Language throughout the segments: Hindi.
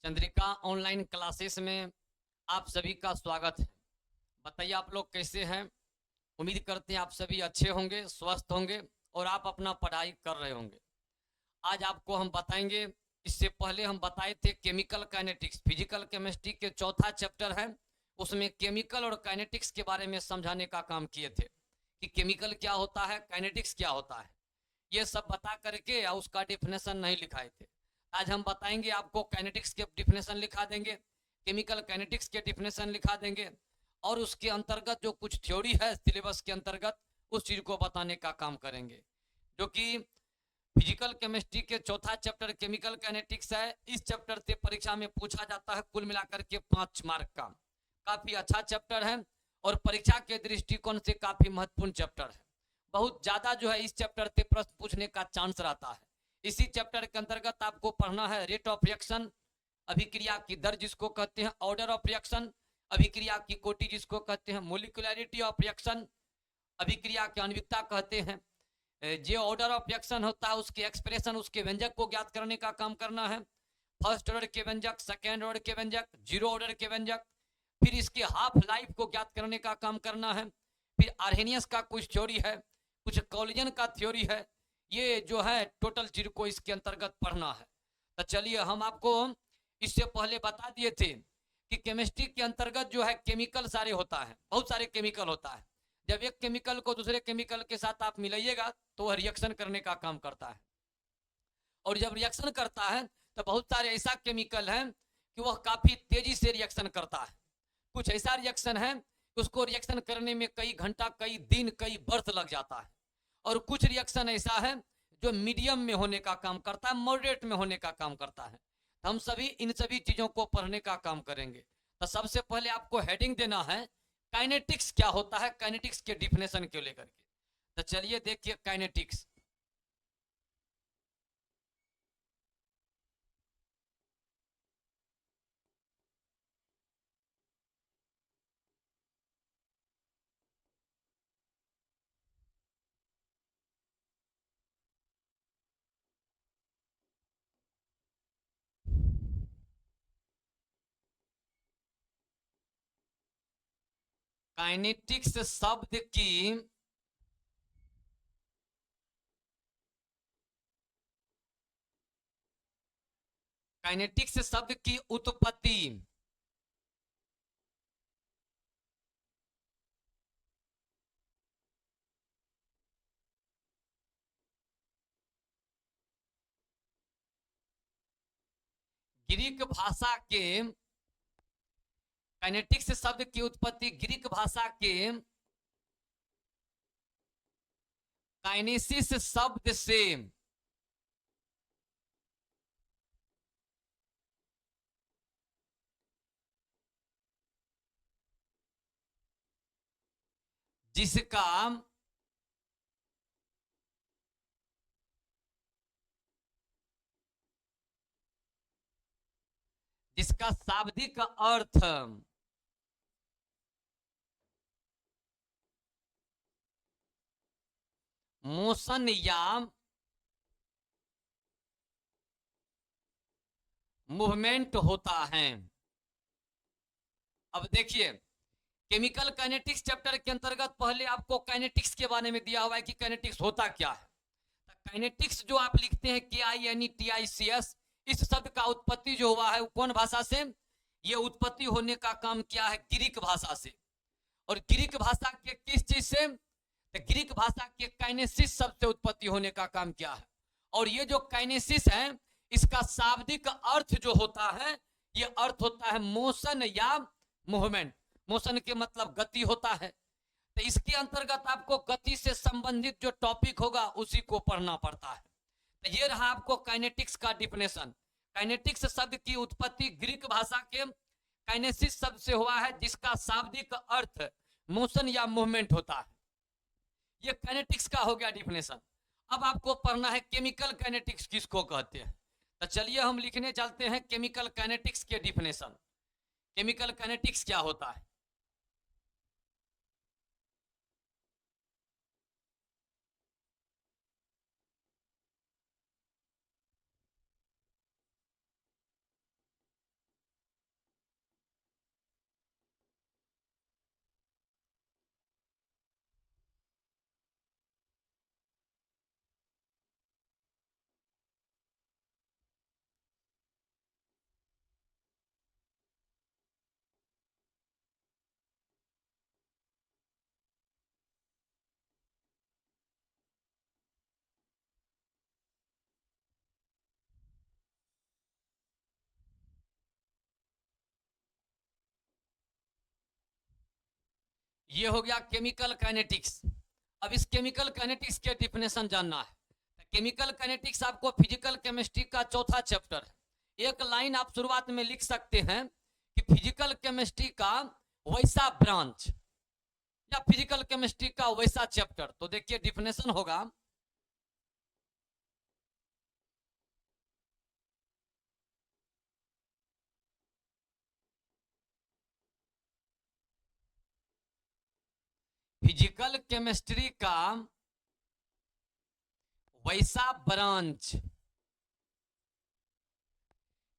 चंद्रिका ऑनलाइन क्लासेस में आप सभी का स्वागत है। बताइए आप लोग कैसे हैं। उम्मीद करते हैं आप सभी अच्छे होंगे, स्वस्थ होंगे और आप अपना पढ़ाई कर रहे होंगे। आज आपको हम बताएंगे, इससे पहले हम बताए थे केमिकल काइनेटिक्स, फिजिकल केमिस्ट्री के चौथा चैप्टर है। उसमें केमिकल और काइनेटिक्स के बारे में समझाने का काम किए थे कि केमिकल क्या होता है, काइनेटिक्स क्या होता है, ये सब बता करके या उसका डिफिनेशन नहीं लिखाए थे। आज हम बताएंगे, आपको काइनेटिक्स के डिफिनेशन लिखा देंगे, केमिकल काइनेटिक्स के डिफिनेशन लिखा देंगे और उसके अंतर्गत जो कुछ थ्योरी है सिलेबस के अंतर्गत उस चीज को बताने का काम करेंगे, जो कि फिजिकल केमिस्ट्री के चौथा चैप्टर केमिकल काइनेटिक्स है। इस चैप्टर से परीक्षा में पूछा जाता है कुल मिलाकर के 5 मार्क का। काफी अच्छा चैप्टर है और परीक्षा के दृष्टिकोण से काफी महत्वपूर्ण चैप्टर है। बहुत ज्यादा जो है इस चैप्टर से प्रश्न पूछने का चांस रहता है। इसी चैप्टर के अंतर्गत आपको पढ़ना है रेट ऑफ रिएक्शन, अभिक्रिया की दर जिसको कहते हैं, ऑर्डर ऑफ रिएक्शन, अभिक्रिया की कोटि जिसको कहते हैं, मोलिकुलरिटी ऑफ रिएक्शन, अभिक्रिया की आणविकता कहते हैं। जो ऑर्डर ऑफ रिएक्शन होता है उसके एक्सप्रेशन, उसके व्यंजक को ज्ञात करने का काम करना है। फर्स्ट ऑर्डर के व्यंजक, सेकेंड ऑर्डर के व्यंजक, जीरो ऑर्डर के व्यंजक, फिर इसके हाफ लाइफ को ज्ञात करने का काम करना है। फिर आर्हेनियस का कुछ थ्योरी है, कुछ कॉलिजन का थ्योरी है। ये जो है टोटल चीज को इसके अंतर्गत पढ़ना है। तो चलिए, हम आपको इससे पहले बता दिए थे कि केमिस्ट्री के अंतर्गत जो है केमिकल सारे होता है, बहुत सारे केमिकल होता है। जब एक केमिकल को दूसरे केमिकल के साथ आप मिलाइएगा तो वह रिएक्शन करने का काम करता है, और जब रिएक्शन करता है तो बहुत सारे ऐसा केमिकल है कि वह काफी तेजी से रिएक्शन करता है। कुछ ऐसा रिएक्शन है उसको रिएक्शन करने में कई घंटा, कई दिन, कई वर्ष लग जाता है। और कुछ रिएक्शन ऐसा है जो मीडियम में होने का काम करता है, मॉडरेट में होने का काम करता है। हम सभी इन सभी चीजों को पढ़ने का काम करेंगे। तो सबसे पहले आपको हेडिंग देना है काइनेटिक्स क्या होता है, काइनेटिक्स के डिफिनेशन को लेकर के। तो चलिए देखिए काइनेटिक्स। काइनेटिक्स शब्द की काइनेटिक्स शब्द की उत्पत्ति ग्रीक भाषा के, काइनेटिक्स शब्द की उत्पत्ति ग्रीक भाषा के काइनेसिस शब्द से, जिसका जिसका शाब्दिक अर्थ मोशन या मूवमेंट होता है। अब देखिए, केमिकल काइनेटिक्स चैप्टर के अंतर्गत पहले आपको काइनेटिक्स के बारे में दिया हुआ है कि काइनेटिक्स होता क्या है। काइनेटिक्स जो आप लिखते हैं KINETICS, इस शब्द का उत्पत्ति जो हुआ है कौन भाषा से, ये उत्पत्ति होने का काम किया है ग्रीक भाषा से। और ग्रीक भाषा के किस चीज से, तो ग्रीक भाषा के काइनेसिस शब्द से उत्पत्ति होने का काम किया है। और ये जो काइनेसिस है इसका शाब्दिक अर्थ जो होता है, ये अर्थ होता है मोशन या मूवमेंट। मोशन के मतलब गति होता है। तो इसके अंतर्गत आपको गति से संबंधित जो टॉपिक होगा उसी को पढ़ना पड़ता है। तो ये रहा आपको काइनेटिक्स का डिफिनेशन। काइनेटिक्स शब्द की उत्पत्ति ग्रीक भाषा के काइनेसिस शब्द से हुआ है, जिसका शाब्दिक अर्थ मोशन या मूवमेंट होता है। ये काइनेटिक्स का हो गया डिफिनेशन। अब आपको पढ़ना है केमिकल काइनेटिक्स किसको कहते हैं। तो चलिए हम लिखने चलते हैं केमिकल काइनेटिक्स के डिफिनेशन। केमिकल काइनेटिक्स क्या होता है। ये हो गया केमिकल काइनेटिक्स। अब इस केमिकल काइनेटिक्स के डिफिनेशन जानना है। केमिकल काइनेटिक्स आपको फिजिकल केमिस्ट्री का चौथा चैप्टर है। एक लाइन आप शुरुआत में लिख सकते हैं कि फिजिकल केमिस्ट्री का वैसा ब्रांच या फिजिकल केमिस्ट्री का वैसा चैप्टर। तो देखिए डिफिनेशन होगा, फिजिकल केमिस्ट्री का वैसा ब्रांच,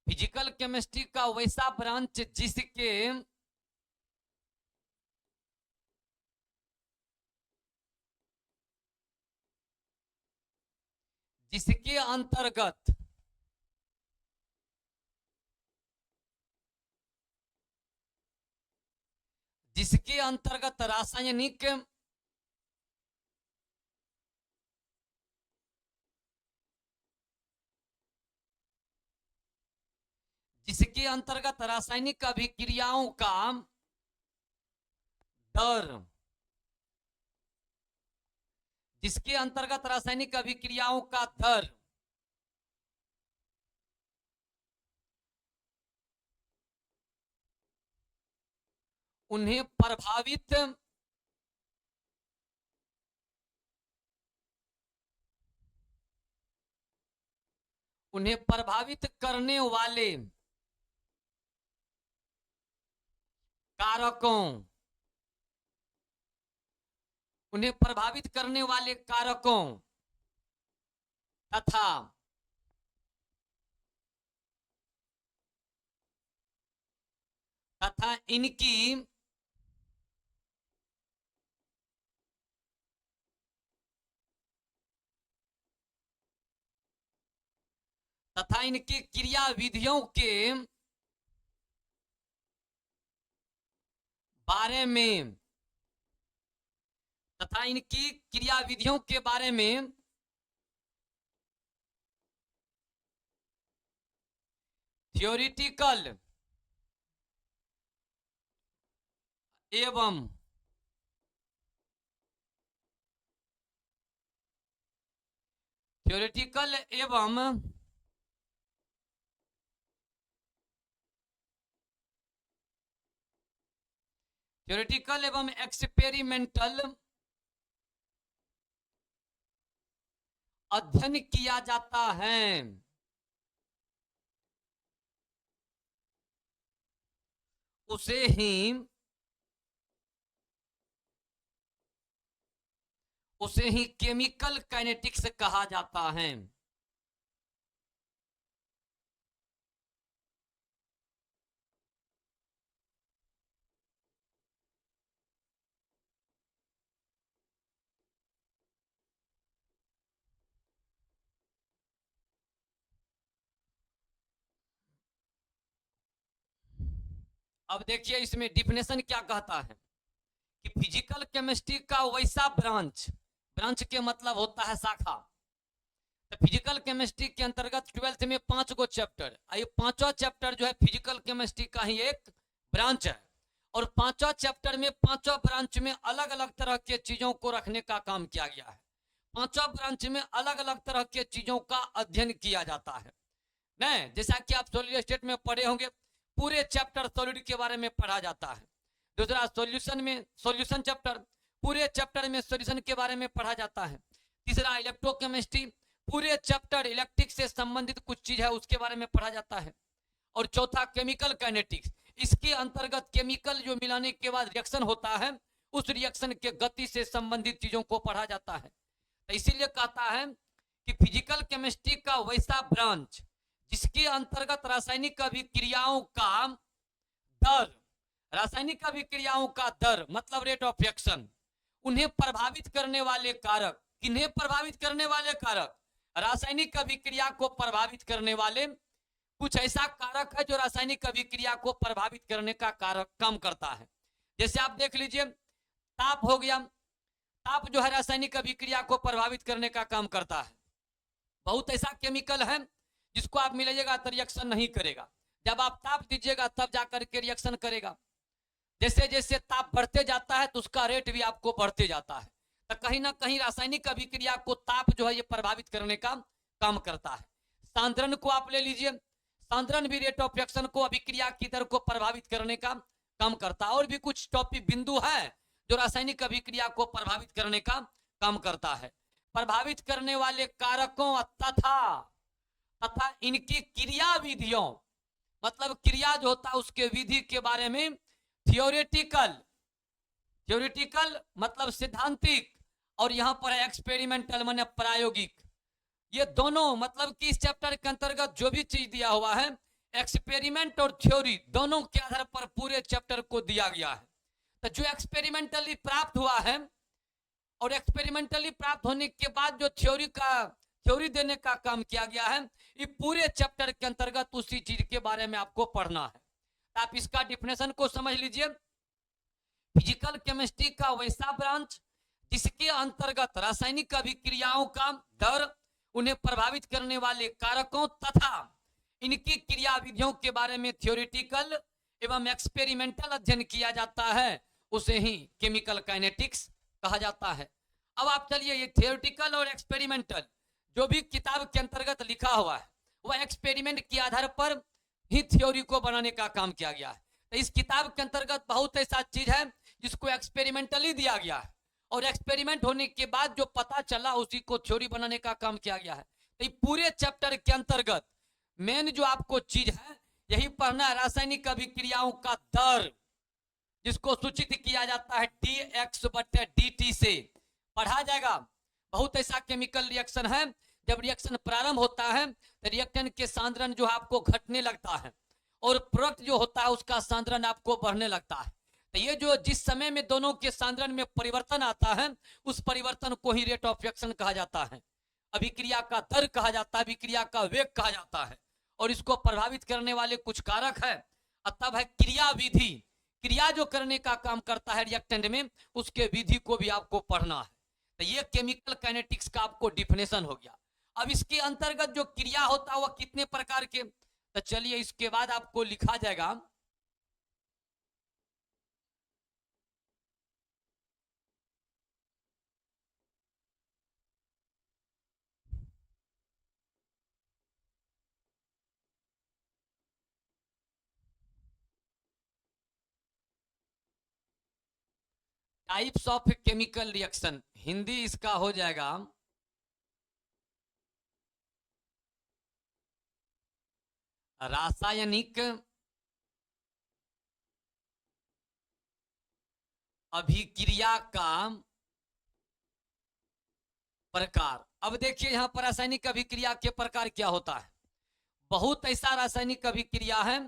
फिजिकल केमिस्ट्री का वैसा ब्रांच जिसके अंतर्गत रासायनिक अभिक्रियाओं का दर, जिसके अंतर्गत रासायनिक अभिक्रियाओं का दर उन्हें प्रभावित करने वाले कारकों, उन्हें प्रभावित करने वाले कारकों तथा इनकी क्रिया विधियों के बारे में, तथा इनकी क्रिया विधियों के बारे में थ्योरेटिकल एवं एक्सपेरिमेंटल अध्ययन किया जाता है, उसे ही केमिकल काइनेटिक्स कहा जाता है। अब देखिए इसमें डिफिनेशन क्या कहता है कि फिजिकल केमिस्ट्री का वैसा ब्रांच, ब्रांच के मतलब होता है शाखा। तो फिजिकल केमिस्ट्री के अंतर्गत 12th में 5 गो चैप्टर, ये पांचवा चैप्टर जो है फिजिकल केमिस्ट्री का ही एक ब्रांच है। और पांचवा चैप्टर में पांचवा ब्रांच में अलग अलग तरह के चीजों को रखने का काम किया गया है। पांचवा ब्रांच में अलग अलग तरह के चीजों का अध्ययन किया जाता है। नहीं, जैसा कि आप सॉलिड स्टेट में पढ़े होंगे, पूरे चैप्टर सॉलिड के बारे में पढ़ा जाता है। दूसरा सॉल्यूशन में सॉल्यूशन चैप्टर, पूरे चैप्टर में सॉल्यूशन के बारे में पढ़ा जाता है। तीसरा इलेक्ट्रोकेमिस्ट्री, पूरे चैप्टर इलेक्ट्रिक से संबंधित कुछ चीज है उसके बारे में पढ़ा जाता है। और चौथा केमिकल काइनेटिक्स, इसके अंतर्गत केमिकल जो मिलाने के बाद रिएक्शन होता है, उस रिएक्शन के गति से संबंधित चीजों को पढ़ा जाता है। तो इसीलिए कहता है कि फिजिकल केमिस्ट्री का वैसा ब्रांच जिसके अंतर्गत रासायनिक अभिक्रियाओं का दर, रासायनिक अभिक्रियाओं का दर मतलब रेट ऑफ रिएक्शन, उन्हें प्रभावित करने वाले कारक, किन्हें प्रभावित करने वाले कारक, रासायनिक अभिक्रिया को प्रभावित करने वाले कुछ ऐसा कारक है जो रासायनिक अभिक्रिया को प्रभावित करने का कारक काम करता है। जैसे आप देख लीजिए ताप हो गया, ताप जो है रासायनिक अभिक्रिया को प्रभावित करने का काम करता है। बहुत ऐसा केमिकल है जिसको आप मिलाइएगा तो रिएक्शन नहीं करेगा, जब आप ताप दीजिएगा तब जाकर के रिएक्शन करेगा। जैसे जैसे ताप बढ़ते जाता है तो उसका रेट भी आपको बढ़ते जाता है। तो कहीं ना कहीं रासायनिक अभिक्रिया को ताप जो है ये प्रभावित करने का काम करता है। सांद्रण को आप ले लीजिए, सांद्रण भी रेट ऑफ रिएक्शन को, अभिक्रिया की दर को प्रभावित करने का काम करता है। और भी कुछ टॉपिक बिंदु है जो रासायनिक अभिक्रिया को प्रभावित करने का काम करता है। प्रभावित करने वाले कारकों तथा तथा इनकी क्रिया विधियों, मतलब क्रिया जो होता है उसके विधि के बारे में थियोरेटिकल, थियोरेटिकल मतलब सिद्धांतिक, और यहां पर है एक्सपेरिमेंटल माने प्रायोगिक। ये दोनों मतलब कि इस चैप्टर के अंतर्गत जो भी चीज दिया हुआ है, एक्सपेरिमेंट और थ्योरी दोनों के आधार पर पूरे चैप्टर को दिया गया है। तो जो एक्सपेरिमेंटली प्राप्त हुआ है और एक्सपेरिमेंटली प्राप्त होने के बाद जो थ्योरी देने का काम किया गया है, ये पूरे चैप्टर के अंतर्गत उसी चीज के बारे में आपको पढ़ना है। तो आप इसका डिफिनेशन को समझ लीजिए। फिजिकल केमिस्ट्री का वैसा ब्रांच जिसके अंतर्गत रासायनिक अभिक्रियाओं का दर, उन्हें प्रभावित करने वाले कारकों तथा इनकी क्रिया विधियों के बारे में थियोरेटिकल एवं एक्सपेरिमेंटल अध्ययन किया जाता है, उसे ही केमिकल काइनेटिक्स कहा जाता है। अब आप चलिए, ये थियोरेटिकल और एक्सपेरिमेंटल जो भी किताब के अंतर्गत लिखा हुआ है वह एक्सपेरिमेंट के आधार पर ही थ्योरी को बनाने का काम किया गया है। तो इस किताब के अंतर्गत बहुत ऐसा चीज है जिसको एक्सपेरिमेंटली दिया गया है, और एक्सपेरिमेंट होने के बाद जो पता चला उसी को थ्योरी बनाने का काम किया गया है। तो पूरे चैप्टर के अंतर्गत मेन जो आपको चीज है यही पढ़ना है, रासायनिक अभिक्रियाओं का दर, जिसको सूचित किया जाता है dx/dt से पढ़ा जाएगा। बहुत ऐसा केमिकल रिएक्शन है, जब रिएक्शन प्रारंभ होता है तो रिएक्टेंट के सांद्रण जो आपको घटने लगता है और प्रोडक्ट जो होता है उसका सांद्रण आपको बढ़ने लगता है। तो ये जो जिस समय में दोनों के सांद्रण में परिवर्तन आता है, उस परिवर्तन को ही रेट ऑफ रिएक्शन कहा जाता है, अभिक्रिया का दर कहा जाता है, अभिक्रिया का वेग कहा जाता है। और इसको प्रभावित करने वाले कुछ कारक है। तब है क्रिया विधि, क्रिया जो करने का काम करता है रिएक्टेंट में, उसके विधि को भी आपको पढ़ना है। तो ये केमिकल काइनेटिक्स का आपको डिफिनेशन हो गया। अब इसके अंतर्गत जो क्रिया होता है वह कितने प्रकार के, तो चलिए इसके बाद आपको लिखा जाएगा types of chemical reaction, Hindi इसका हो जाएगा रासायनिक अभिक्रिया का प्रकार। अब देखिए यहां पर रासायनिक अभिक्रिया के प्रकार क्या होता है। बहुत ऐसा रासायनिक अभिक्रिया है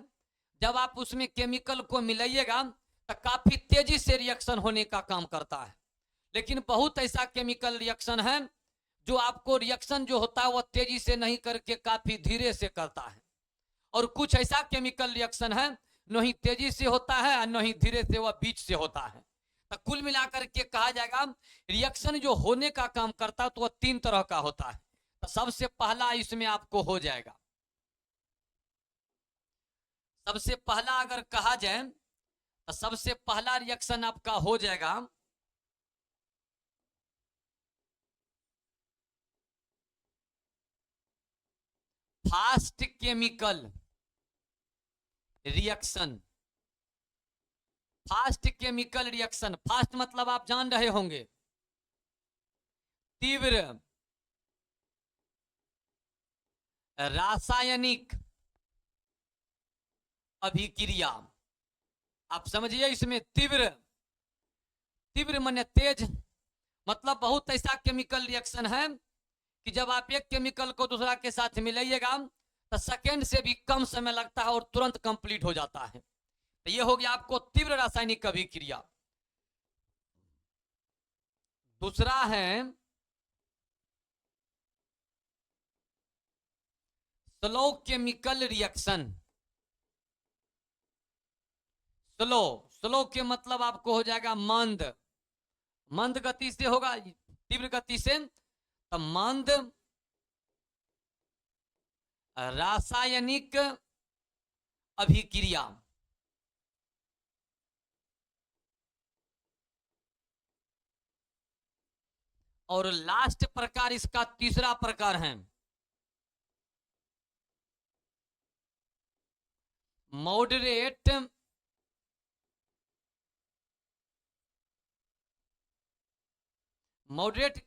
जब आप उसमें केमिकल को मिलाइएगा तो काफी तेजी से रिएक्शन होने का काम करता है, लेकिन बहुत ऐसा केमिकल रिएक्शन है जो आपको रिएक्शन जो होता है वह तेजी से नहीं करके काफी धीरे से करता है। और कुछ ऐसा केमिकल रिएक्शन है न ही तेजी से होता है और न ही धीरे से, वह बीच से होता है। तो कुल मिलाकर के कहा जाएगा रिएक्शन जो होने का काम करता है तो वह 3 तरह का होता है। तो सबसे पहला इसमें आपको हो जाएगा, सबसे पहला अगर कहा जाए तो सबसे पहला रिएक्शन आपका हो जाएगा fast chemical reaction. Fast chemical reaction, fast मतलब आप जान रहे होंगे तीव्र रासायनिक अभिक्रिया। आप समझिए इसमें तीव्र, तीव्र माने तेज, मतलब बहुत ऐसा केमिकल रिएक्शन है कि जब आप एक केमिकल को दूसरा के साथ मिलाइएगा तो सेकेंड से भी कम समय लगता है और तुरंत कंप्लीट हो जाता है। तो ये हो गया आपको तीव्र रासायनिक अभिक्रिया। दूसरा है slow chemical reaction. Slow, slow के मतलब आपको हो जाएगा मंद, मंद गति से होगा, तीव्र गति से। तो मंद रासायनिक अभिक्रिया, और लास्ट प्रकार इसका तीसरा प्रकार है मॉडरेट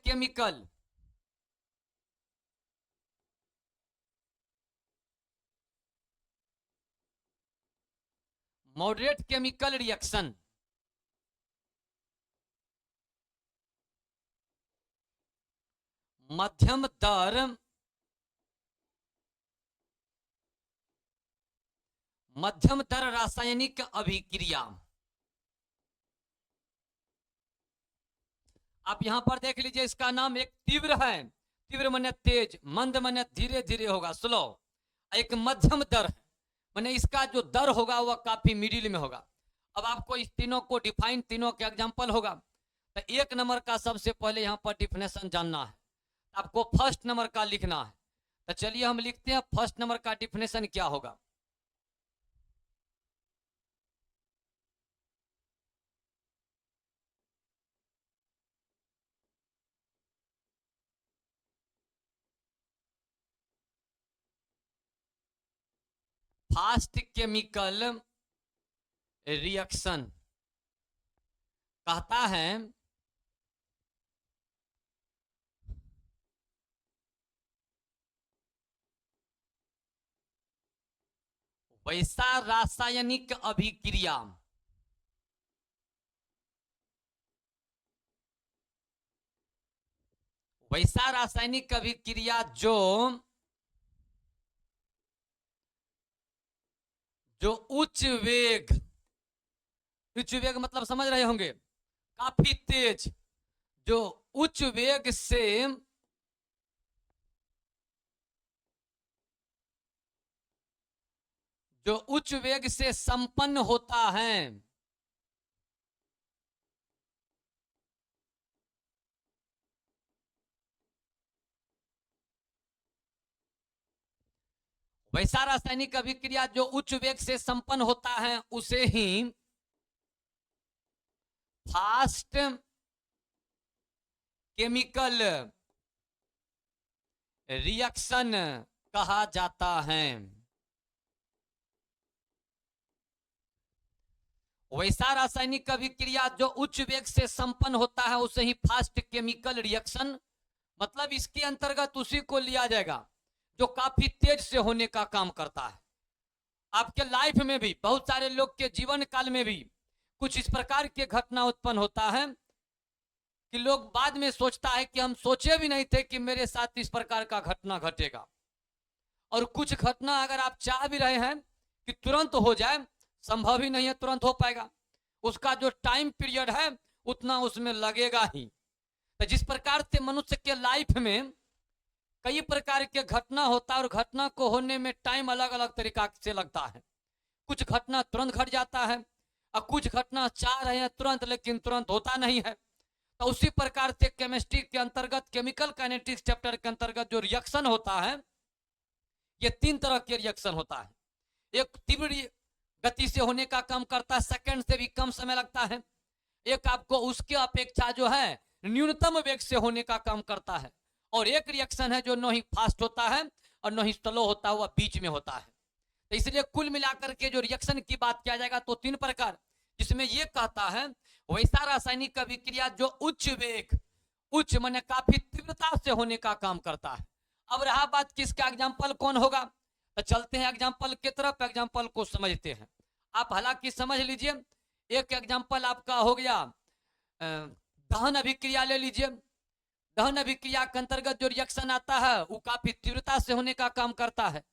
केमिकल रिएक्शन। मध्यम दर रासायनिक अभिक्रिया। आप यहां पर देख लीजिए, इसका नाम एक तीव्र है, तीव्र माने तेज, मंद माने धीरे धीरे होगा, स्लो। एक मध्यम दर है माने इसका जो दर होगा वह काफी मिडिल में होगा। अब आपको इस तीनों को डिफाइन, तीनों के एग्जांपल होगा। तो एक नंबर का सबसे पहले यहां पर डिफिनेशन जानना है, आपको फर्स्ट नंबर का लिखना है। तो चलिए हम लिखते हैं फर्स्ट नंबर का डिफिनेशन क्या होगा। फास्ट केमिकल रिएक्शन कहता है वैसा रासायनिक अभिक्रिया जो उच्च वेग मतलब समझ रहे होंगे, काफी तेज, जो उच्च वेग से संपन्न होता है। वैसा रासायनिक अभिक्रिया जो उच्च वेग से संपन्न होता है उसे ही फास्ट केमिकल रिएक्शन कहा जाता है। वैसा रासायनिक अभिक्रिया जो उच्च वेग से संपन्न होता है उसे ही फास्ट केमिकल रिएक्शन, मतलब इसके अंतर्गत उसी को लिया जाएगा जो काफी तेज से होने का काम करता है। आपके लाइफ में भी, बहुत सारे लोग के जीवन काल में भी कुछ इस प्रकार के घटना उत्पन्न होता है कि लोग बाद में सोचता है कि हम सोचे भी नहीं थे कि मेरे साथ इस प्रकार का घटना घटेगा। और कुछ घटना अगर आप चाह भी रहे हैं कि तुरंत हो जाए, संभव ही नहीं है तुरंत हो पाएगा, उसका जो टाइम पीरियड है उतना उसमें लगेगा ही। तो जिस प्रकार से मनुष्य के लाइफ में कई प्रकार के घटना होता है और घटना को होने में टाइम अलग अलग तरीका से लगता है। कुछ घटना तुरंत घट जाता है और कुछ घटना चाह रहे हैं तुरंत लेकिन तुरंत होता नहीं है। तो उसी प्रकार से केमिस्ट्री के अंतर्गत, केमिकल काइनेटिक्स चैप्टर के अंतर्गत जो रिएक्शन होता है, ये तीन तरह के रिएक्शन होता है। एक तीव्र गति से होने का काम करता है, सेकंड से भी कम समय लगता है। एक आपको उसके अपेक्षा जो है न्यूनतम वेग से होने का काम करता है। और एक रिएक्शन है जो न ही फास्ट होता है और न ही स्लो होता है, वह बीच में होता है। तो इसलिए कुल मिलाकर के जो रिएक्शन की बात किया जाएगा तो तीन प्रकार, जिसमें ये कहता है वैसा रासायनिक अभिक्रिया जो उच्च वेग, उच्च माने काफी तीव्रता से होने का काम करता है। अब रहा बात किसका एग्जाम्पल कौन होगा, तो चलते हैं एग्जाम्पल की तरफ, एग्जाम्पल को समझते हैं। आप हालांकि समझ लीजिए, एक एग्जाम्पल आपका हो गया दहन अभिक्रिया ले लीजिए। दहन अभिक्रिया के अंतर्गत जो रिएक्शन आता है वो काफी तीव्रता से होने का काम करता है।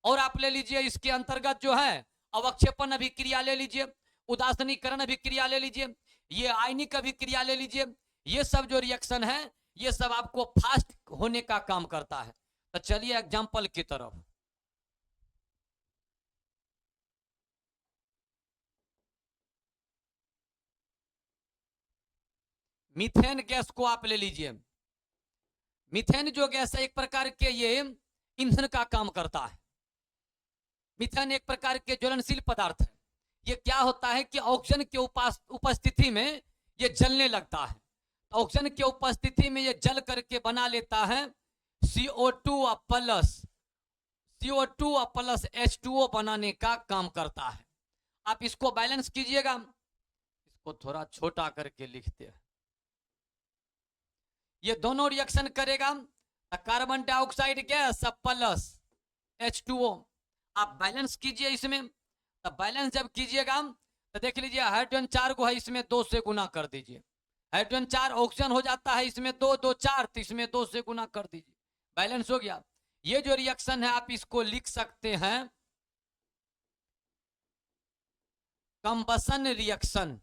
और आप ले लीजिए इसके अंतर्गत जो है अवक्षेपण अभिक्रिया ले लीजिए, उदासीनीकरण अभिक्रिया ले लीजिए, ये आयनिक अभिक्रिया ले लीजिए। ये सब जो रिएक्शन है ये सब आपको फास्ट होने का काम करता है। तो चलिए एग्जाम्पल की तरफ। मीथेन गैस को आप ले लीजिए। मीथेन जो गैस है एक प्रकार के ये ईंधन का काम करता है। मीथेन एक प्रकार के ज्वलनशील पदार्थ है। ये क्या होता है कि ऑक्सीजन की उपस्थिति में ये जलने लगता है। ऑक्सीजन की उपस्थिति में ये जल करके बना लेता है CO2 plus, CO2 plus H2O बनाने का काम करता है। आप इसको बैलेंस कीजिएगा, इसको थोड़ा छोटा करके लिखते हैं। ये दोनों रिएक्शन करेगा तो carbon dioxide gas plus H2O। आप बैलेंस कीजिए इसमें, तो बैलेंस जब कीजिएगा तो देख लीजिए हाइड्रोजन 4 को है, इसमें 2 से गुना कर दीजिए। हाइड्रोजन 4 ऑक्सीजन हो जाता है, इसमें 2 2 4, तो इसमें 2 से गुना कर दीजिए, बैलेंस हो गया। ये जो रिएक्शन है आप इसको लिख सकते हैं कंबसन रिएक्शन।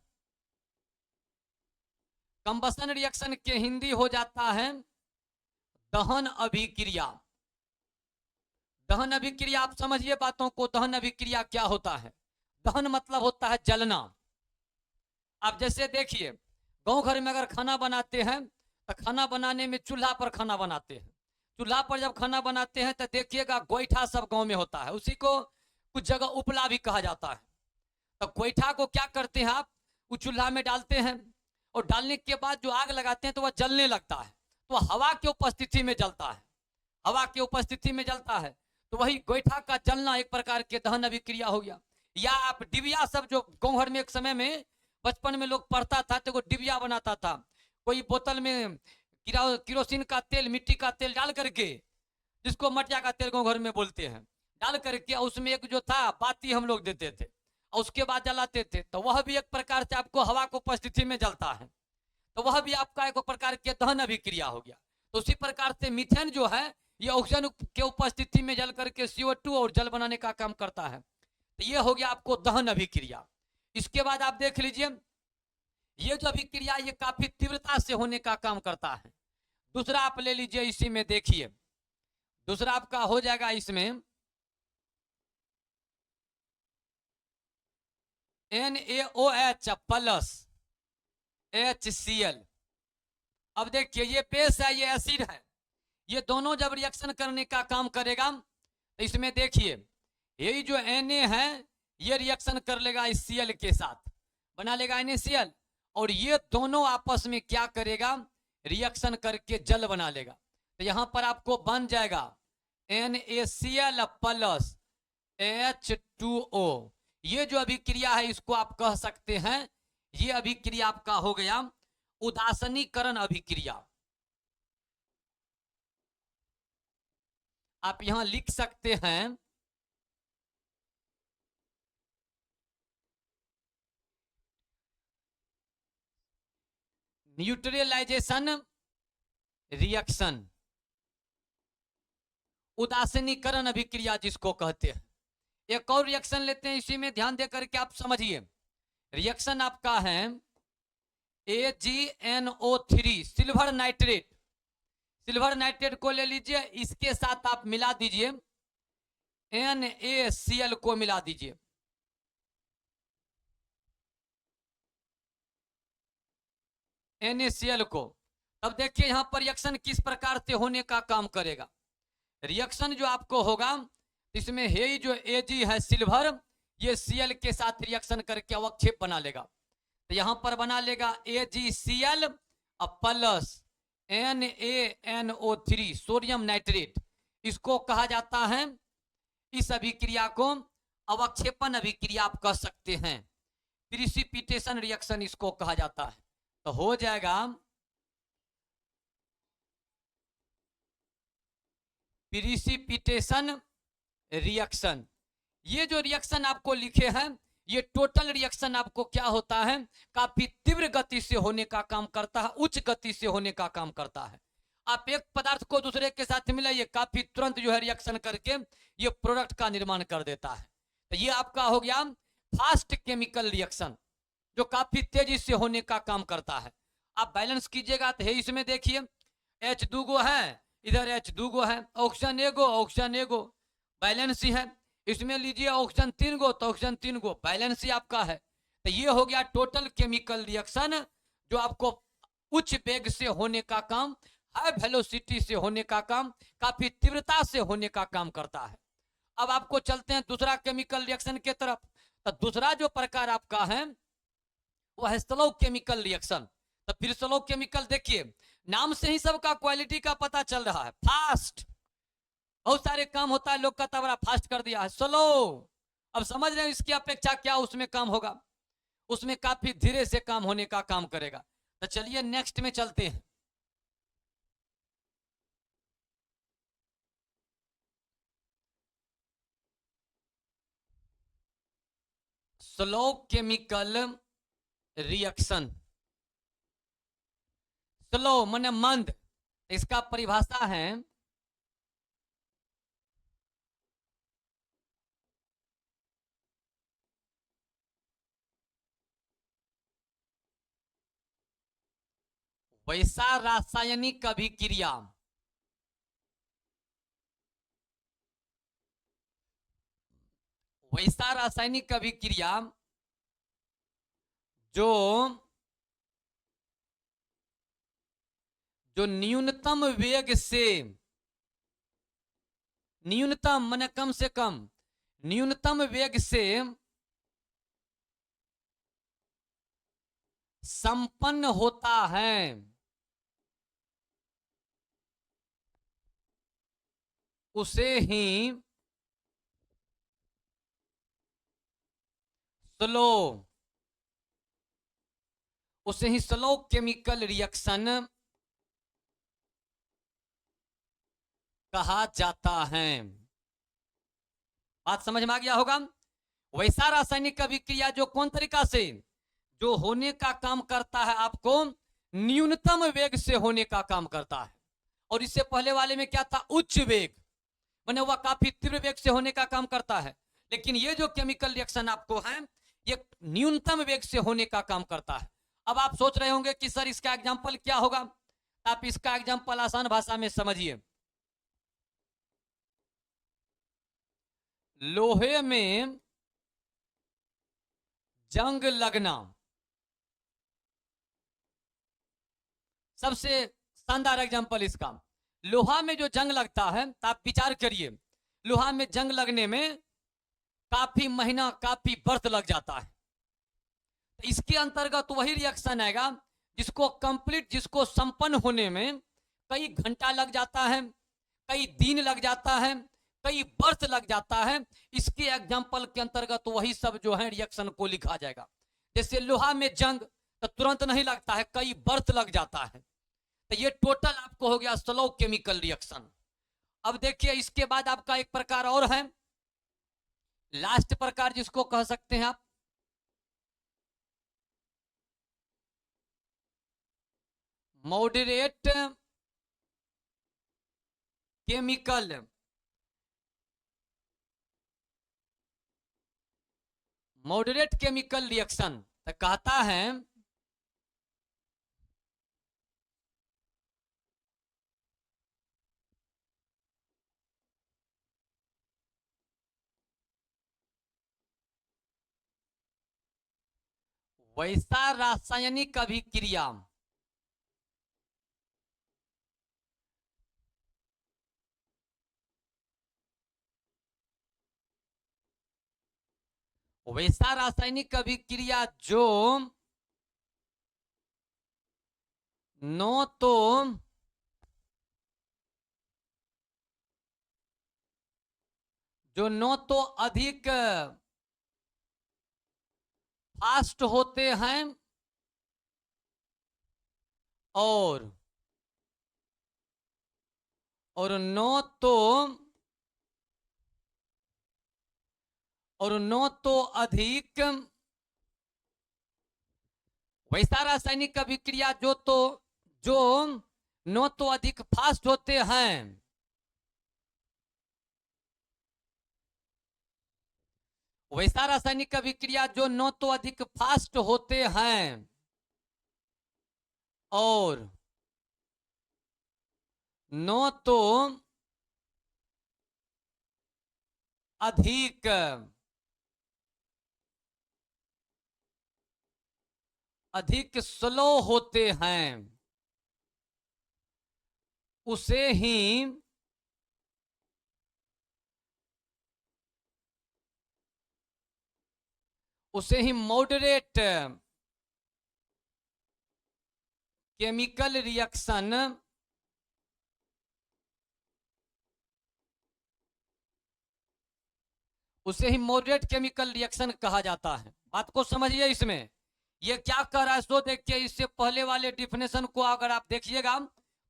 कंबसन रिएक्शन के हिंदी हो जाता है दहन अभिक्रिया। दहन अभिक्रिया आप समझिए बातों को। दहन अभिक्रिया क्या होता है? दहन मतलब होता है जलना। आप जैसे देखिए गांव घर में अगर खाना बनाते हैं तो खाना बनाने में चूल्हा पर खाना बनाते हैं। चूल्हा पर जब खाना बनाते हैं तो देखिएगा गोईठा सब गांव में होता है, उसी को कुछ जगह उपला भी कहा जाता है। तो गोईठा को क्या करते हैं आप, वो चूल्हा में डालते हैं और डालने के बाद जो आग लगाते हैं तो वह जलने लगता है, तो हवा की उपस्थिति में जलता है, हवा की उपस्थिति में जलता है। तो वही गोईठा का जलना एक प्रकार के दहन अभिक्रिया हो गया। या आप डिबिया सब जो गाँव घर में एक समय में बचपन में लोग पढ़ता था तो डिबिया बनाता था, कोई बोतल में किरोसिन का तेल, मिट्टी का तेल डाल करके, जिसको मटिया का तेल गाँव घर में बोलते हैं, डाल करके उसमें एक जो था बाती हम लोग देते थे और उसके बाद जलाते थे, तो वह भी एक प्रकार से आपको हवा की उपस्थिति में जलता है, तो वह भी आपका एक प्रकार के दहन अभिक्रिया हो गया। तो उसी प्रकार से मीथेन जो है ये ऑक्सीजन के उपस्थिति में जल करके CO2 और जल बनाने का काम करता है। तो ये हो गया आपको दहन अभिक्रिया। इसके बाद आप देख लीजिए ये जो अभिक्रिया ये काफी तीव्रता से होने का काम करता है। दूसरा आप ले लीजिए, इसी में देखिए दूसरा आपका हो जाएगा इसमें NaOH प्लस HCl। अब देखिए ये बेस है, ये एसिड है, ये दोनों जब रिएक्शन करने का काम करेगा तो इसमें देखिए यही जो Na है ये रिएक्शन कर लेगा इस Cl के साथ, बना लेगा NaCl, और ये दोनों आपस में क्या करेगा, रिएक्शन करके जल बना लेगा। तो यहां पर आपको बन जाएगा NaCl प्लस H2O। ये जो अभिक्रिया है इसको आप कह सकते हैं, ये अभिक्रिया आपका हो गया उदासीनीकरण अभिक्रिया। आप यहां लिख सकते हैं न्यूट्रलाइजेशन रिएक्शन, उदासीनीकरण अभिक्रिया जिसको कहते हैं। एक और रिएक्शन लेते हैं, इसी में ध्यान दे करके आप समझिए। रिएक्शन आपका है AgNO3 silver nitrate. Silver nitrate को ले लीजिए, इसके साथ आप मिला दीजिए NaCl को मिला दीजिए। NaCl को, तब देखिए यहां पर रिएक्शन किस प्रकार से होने का काम करेगा। रिएक्शन जो आपको होगा इसमें है जो Ag है सिल्वर, ये Cl के साथ रिएक्शन करके अवक्षेप बना लेगा। तो यहां पर बना लेगा AgCl plus NaNO3 sodium nitrate. इसको कहा जाता है, इस अभिक्रिया को अवक्षेपण अभिक्रिया आप कह सकते हैं, प्रिसिपिटेशन रिएक्शन इसको कहा जाता है। तो हो जाएगा प्रिसिपिटेशन रिएक्शन। ये जो रिएक्शन आपको लिखे हैं ये टोटल रिएक्शन आपको क्या होता है, काफी तीव्र गति से होने का काम करता है, उच्च गति से होने का काम करता है। आप एक पदार्थ को दूसरे के साथ मिलाइए, काफी तुरंत जो है रिएक्शन करके ये प्रोडक्ट का निर्माण कर देता है। तो ये आपका हो गया फास्ट केमिकल रिएक्शन, जो काफी तेजी से होने का काम करता है। आप बैलेंस कीजिएगा तो है इसमें देखिए H2 गो है, इधर H2 गो है, ऑक्सीजन एगो, ऑक्सीजन एगो, बैलेंस ही है। इसमें लीजिए ऑक्सीजन 3 गो, तो ऑक्सीजन 3 गो, बैलेंस ही आपका है। तो ये हो गया टोटल केमिकल रिएक्शन, जो आपको उच्च वेग से होने का काम, हाई वेलोसिटी से होने का काम, काफी तीव्रता से होने का काम करता है। अब आपको चलते हैं दूसरा केमिकल रिएक्शन के तरफ। तो दूसरा जो प्रकार आपका है वह है स्लो केमिकल रिएक्शन। तो फिर स्लो केमिकल देखिए, नाम से ही सबका क्वालिटी का पता चल रहा है। फास्ट, बहुत सारे काम होता है, लोग कहता बड़ा फास्ट कर दिया है। स्लो, अब समझ रहे हैं इसकी अपेक्षा क्या उसमें काम होगा, उसमें काफी धीरे से काम होने का काम करेगा। तो चलिए नेक्स्ट में चलते हैं। Slow chemical reaction. स्लो माने मंद, इसका परिभाषा है वैसा रासायनिक अभिक्रिया वैसा रासायनिक अभिक्रिया जो जो न्यूनतम वेग से, न्यूनतम माने कम से कम, न्यूनतम वेग से संपन्न होता है, उसे ही स्लो, उसे ही स्लो केमिकल रिएक्शन कहा जाता है। बात समझ में आ गया होगा। वैसा रासायनिक अभिक्रिया जो कौन तरीका से, जो होने का काम करता है आपको न्यूनतम वेग से होने का काम करता है। और इससे पहले वाले में क्या था, उच्च वेग, माने वह काफी तीव्र वेग से होने का काम करता है। लेकिन ये जो केमिकल रिएक्शन आपको है, ये न्यूनतम वेग से होने का काम करता है। अब आप सोच रहे होंगे कि सर इसका एग्जाम्पल क्या होगा। आप इसका एग्जाम्पल आसान भाषा में समझिए। लोहे में जंग लगना सबसे शानदार एग्जाम्पल इसका। लोहा में जो जंग लगता है, तो आप विचार करिए, लोहा में जंग लगने में काफी महीना, काफी वर्ष लग जाता है। तो इसके अंतर्गत वही रिएक्शन आएगा जिसको कंप्लीट, जिसको संपन्न होने में कई घंटा लग जाता है, कई दिन लग जाता है, कई वर्ष लग जाता है। इसके एग्जाम्पल के अंतर्गत वही सब जो है रिएक्शन को लिखा जाएगा। जैसे लोहा में जंग तो तुरंत नहीं लगता है, कई वर्ष लग जाता है। तो ये टोटल आपको हो गया स्लो केमिकल रिएक्शन। अब देखिए इसके बाद आपका एक प्रकार और है, लास्ट प्रकार जिसको कह सकते हैं आप moderate chemical, moderate chemical reaction. तो कहता है वैसा रासायनिक अभिक्रिया वैसा रासायनिक अभिक्रिया जो न तो न तो अधिक फास्ट होते हैं और न तो अधिक, वैसा रासायनिक अभिक्रिया जो न तो अधिक फास्ट होते हैं वैसा रासायनिक अभिक्रिया जो न तो अधिक फास्ट होते हैं और न तो अधिक स्लो होते हैं, उसे ही मॉडरेट केमिकल रिएक्शन उसे ही मॉडरेट केमिकल रिएक्शन कहा जाता है। बात को समझिए, इसमें ये क्या कर रहा है सो देखिए, इससे पहले वाले डिफिनेशन को अगर आप देखिएगा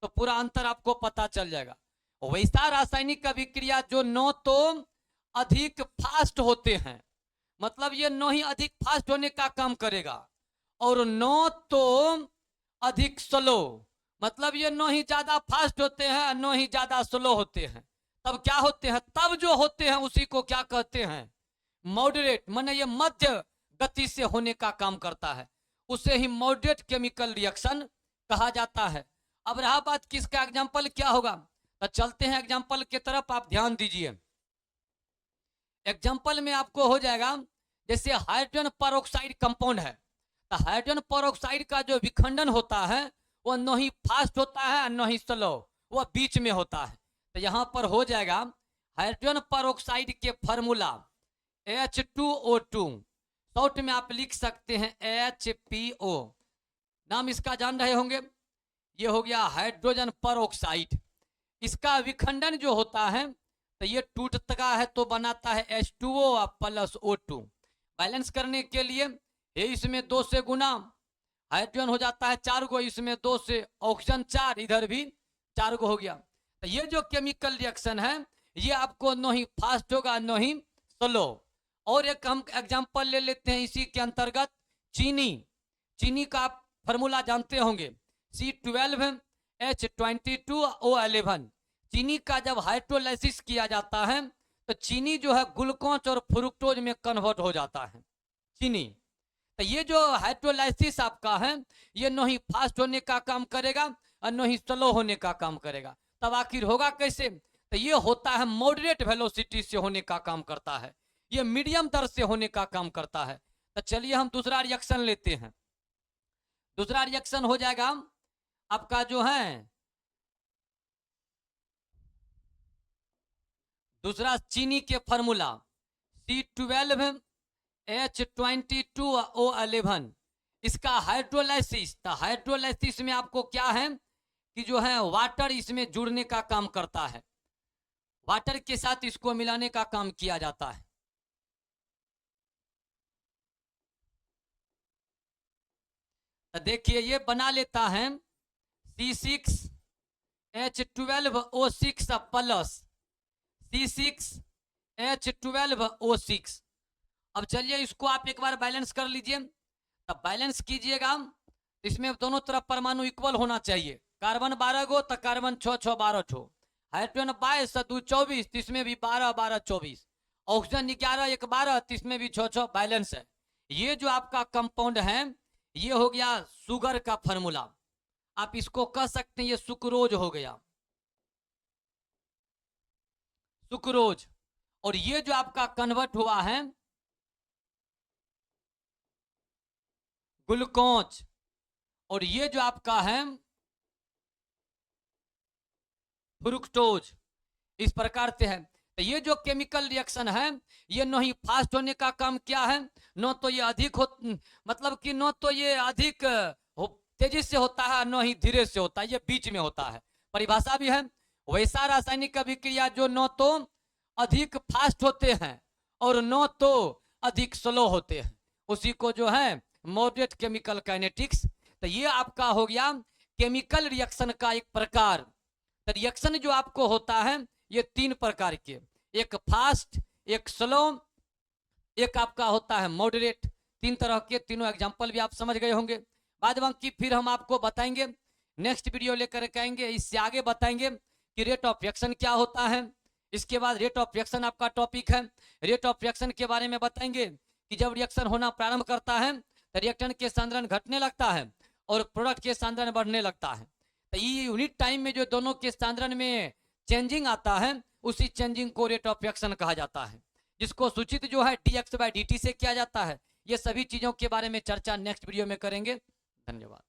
तो पूरा अंतर आपको पता चल जाएगा। वैसा रासायनिक अभिक्रिया जो न तो अधिक फास्ट होते हैं, मतलब ये न ही अधिक फास्ट होने का काम करेगा, और न तो अधिक स्लो, मतलब ये न ही ज्यादा फास्ट होते हैं न ही ज्यादा स्लो होते हैं। तब क्या होते हैं, तब जो होते हैं उसी को क्या कहते हैं, मॉडरेट, माने ये मध्य गति से होने का काम करता है, उसे ही मॉडरेट केमिकल रिएक्शन कहा जाता है। अब रहा बात किसका एग्जाम्पल क्या होगा, तो चलते हैं एग्जाम्पल की तरफ, आप ध्यान दीजिए। एग्जाम्पल में आपको हो जाएगा, जैसे हाइड्रोजन परऑक्साइड कंपाउंड है, तो हाइड्रोजन परऑक्साइड का जो विखंडन होता है वो न ही फास्ट होता है न ही स्लो, वो बीच में होता है। तो यहां पर हो जाएगा हाइड्रोजन परऑक्साइड के फार्मूला H2O2, शॉर्ट में आप लिख सकते हैं HPO, नाम इसका जान रहे होंगे, ये हो गया हाइड्रोजन परऑक्साइड। इसका विखंडन जो होता है तो ये टूटता है तो बनाता है H2O प्लस O2। बैलेंस करने के लिए ये इसमें 2 से गुना हाइड्रोजन हो जाता है 4 गो, इसमें 2 से ऑक्सीजन 4, इधर भी 4 गो हो गया। तो ये जो केमिकल रिएक्शन है ये आपको न ही फास्ट होगा न ही स्लो। और एक हम एग्जांपल ले लेते हैं इसी के अंतर्गत, चीनी का आप फॉर्मूला जानते होंगे, C12H22O11। चीनी का जब हाइड्रोलाइसिस किया जाता है तो चीनी जो है ग्लूकोज और फ्रुक्टोज में कन्वर्ट हो जाता है चीनी। तो ये जो हाइड्रोलाइसिस आपका है ये न ही फास्ट होने का काम करेगा और न ही स्लो होने का काम करेगा। तब आखिर होगा कैसे, तो ये होता है मॉडरेट वेलोसिटी से होने का काम करता है, ये मीडियम दर से होने का काम करता है। तो चलिए हम दूसरा रिएक्शन लेते हैं। दूसरा रिएक्शन हो जाएगा आपका जो है दूसरा चीनी के फार्मूला C12H22O11। इसका हाइड्रोलाइसिस, तो हाइड्रोलाइसिस में आपको क्या है कि जो है वाटर इसमें जुड़ने का काम करता है, वाटर के साथ इसको मिलाने का काम किया जाता है। तो देखिए ये बना लेता है C6H12O6 प्लस C6H12O6। अब चलिए इसको आप एक बार बैलेंस कर लीजिए। तब बैलेंस कीजिएगा, इसमें दोनों तरफ परमाणु इक्वल होना चाहिए, कार्बन 12 गो तो कार्बन 6 6 12 ठो, हाइड्रोजन 22 2 24, इसमें भी 12 12 24, ऑक्सीजन 11 1 12, इसमें भी 6 6 बैलेंस है। ये जो आपका कंपाउंड है ये हो गया शुगर का फार्मूला, आप इसको कह सकते हैं ये सुक्रोज हो गया, सुक्रोज। और ये जो आपका कन्वर्ट हुआ है ग्लूकोज, और ये जो आपका है फ्रुक्टोज, इस प्रकार से है। तो ये जो केमिकल रिएक्शन है ये न ही फास्ट होने का काम क्या है, न तो ये अधिक हो, मतलब कि न तो ये अधिक तेजी से होता है न ही धीरे से होता है, ये बीच में होता है। परिभाषा भी है, वैसा रासायनिक अभिक्रिया जो न तो अधिक फास्ट होते हैं और न तो अधिक स्लो होते हैं, उसी को जो है मॉडरेट केमिकल काइनेटिक्स। तो ये आपका हो गया केमिकल रिएक्शन का एक प्रकार। तो रिएक्शन जो आपको होता है ये 3 प्रकार के, एक फास्ट, एक स्लो, एक आपका होता है मॉडरेट। 3 तरह के, तीनों एग्जांपल भी आप समझ गए होंगे। बाद बाकी फिर हम आपको बताएंगे, नेक्स्ट वीडियो लेकर के आएंगे, इससे आगे बताएंगे कि रेट ऑफ रिएक्शन क्या होता है। इसके बाद रेट ऑफ रिएक्शन आपका टॉपिक है, रेट ऑफ रिएक्शन के बारे में बताएंगे कि जब रिएक्शन होना प्रारंभ करता है तो रिएक्टेंट के सांद्रण घटने लगता है और प्रोडक्ट के सांद्रण बढ़ने लगता है। तो ये यूनिट टाइम में जो दोनों के सांद्रण में चेंजिंग आता है उसी चेंजिंग को रेट ऑफ रिएक्शन कहा जाता है, जिसको सूचित जो है dx/dt से किया जाता है। ये सभी चीजों के बारे में चर्चा नेक्स्ट वीडियो में करेंगे। धन्यवाद।